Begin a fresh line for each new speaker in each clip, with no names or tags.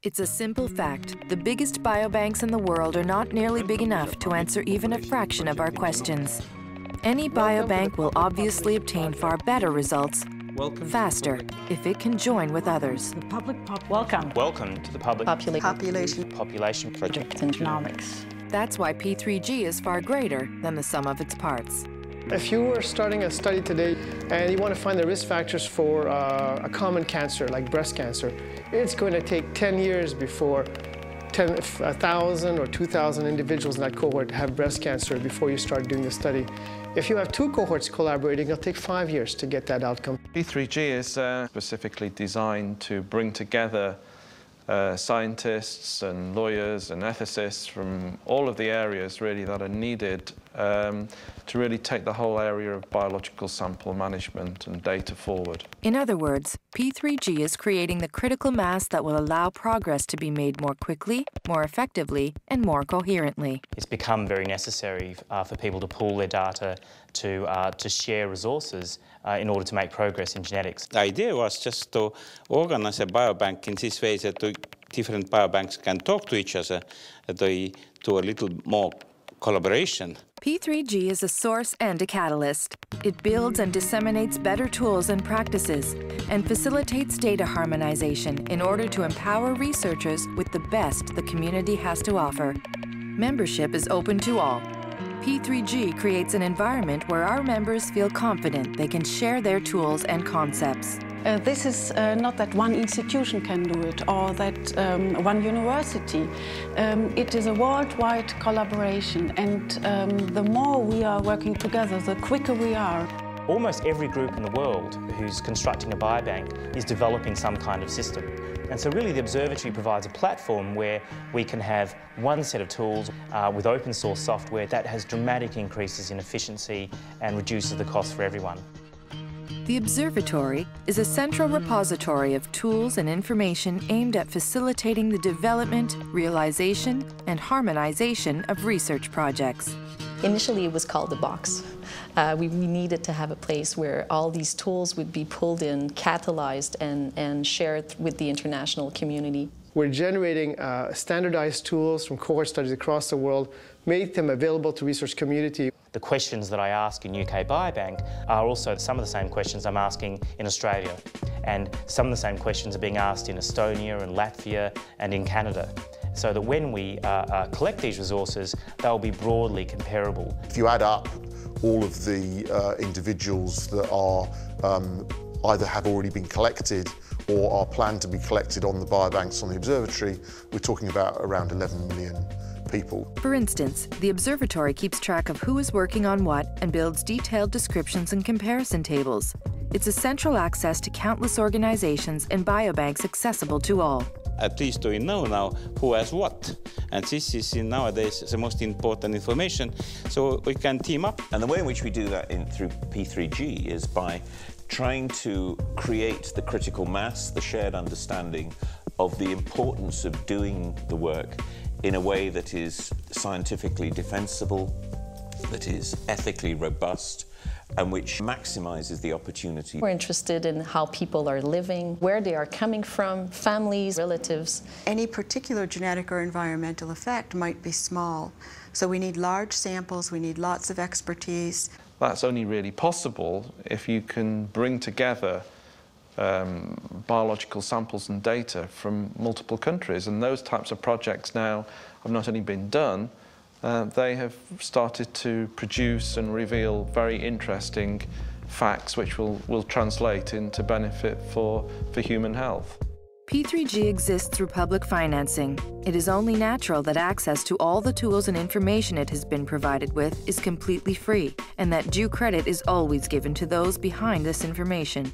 It's a simple fact. The biggest biobanks in the world are not nearly big enough to answer even a fraction of our questions. Any biobank will obviously obtain far better results faster if it can join with others.
Welcome.
Welcome to the public population project
Genomics.
That's why P3G is far greater than the sum of its parts.
If you were starting a study today and you want to find the risk factors for a common cancer like breast cancer, it's going to take 10 years before 1,000 or 2,000 individuals in that cohort have breast cancer before you start doing the study. If you have two cohorts collaborating, it'll take 5 years to get that outcome.
P3G is specifically designed to bring together scientists and lawyers and ethicists from all of the areas really that are needed to really take the whole area of biological sample management and data forward.
In other words, P3G is creating the critical mass that will allow progress to be made more quickly, more effectively, and more coherently.
It's become very necessary for people to pool their data, to share resources in order to make progress in genetics.
The idea was just to organize a biobank in this way that different biobanks can talk to each other, to a little more collaboration.
P3G is a source and a catalyst. It builds and disseminates better tools and practices and facilitates data harmonization in order to empower researchers with the best the community has to offer. Membership is open to all. P3G creates an environment where our members feel confident they can share their tools and concepts.
This is not that one institution can do it or that one university. It is a worldwide collaboration, and the more we are working together, the quicker we are.
Almost every group in the world who's constructing a biobank is developing some kind of system. And so really the observatory provides a platform where we can have one set of tools with open source software that has dramatic increases in efficiency and reduces the cost for everyone.
The observatory is a central repository of tools and information aimed at facilitating the development, realization, and harmonization of research projects.
Initially, it was called the box. We needed to have a place where all these tools would be pulled in, catalyzed, and shared with the international community.
We're generating standardized tools from cohort studies across the world, make them available to research community.
The questions that I ask in UK Biobank are also some of the same questions I'm asking in Australia. And some of the same questions are being asked in Estonia and Latvia and in Canada. So that when we collect these resources, they'll be broadly comparable.
If you add up all of the individuals that are either have already been collected or are planned to be collected on the biobanks on the observatory, we're talking about around 11 million people.
For instance, the observatory keeps track of who is working on what and builds detailed descriptions and comparison tables. It's a central access to countless organizations and biobanks accessible to all.
At least we know now who has what. And this is nowadays the most important information, so we can team up.
And the way in which we do that through P3G is by trying to create the critical mass, the shared understanding of the importance of doing the work in a way that is scientifically defensible, that is ethically robust, and which maximizes the opportunity.
We're interested in how people are living, where they are coming from, families, relatives.
Any particular genetic or environmental effect might be small, so we need large samples, we need lots of expertise.
That's only really possible if you can bring together biological samples and data from multiple countries, and those types of projects now have not only been done, they have started to produce and reveal very interesting facts which will translate into benefit for human health.
P3G exists through public financing. It is only natural that access to all the tools and information it has been provided with is completely free, and that due credit is always given to those behind this information.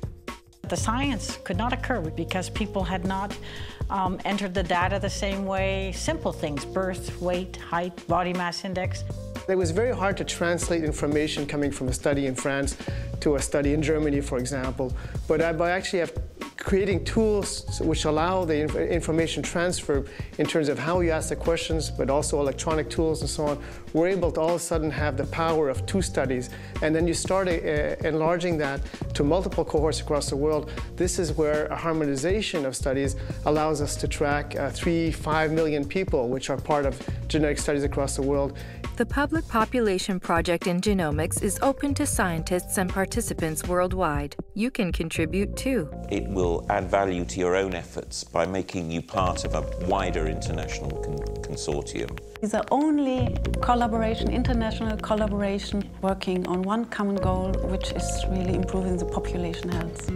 The science could not occur because people had not entered the data the same way. Simple things, birth, weight, height, body mass index.
It was very hard to translate information coming from a study in France to a study in Germany, for example. But I actually have creating tools which allow the information transfer in terms of how you ask the questions, but also electronic tools and so on, we're able to all of a sudden have the power of 2 studies. And then you start enlarging that to multiple cohorts across the world. This is where a harmonization of studies allows us to track 3-5 million people, which are part of genetic studies across the world.
The Public Population Project in Genomics is open to scientists and participants worldwide. You can contribute too.
It will add value to your own efforts by making you part of a wider international consortium.
It's the only collaboration, international collaboration, working on one common goal, which is really improving the population health.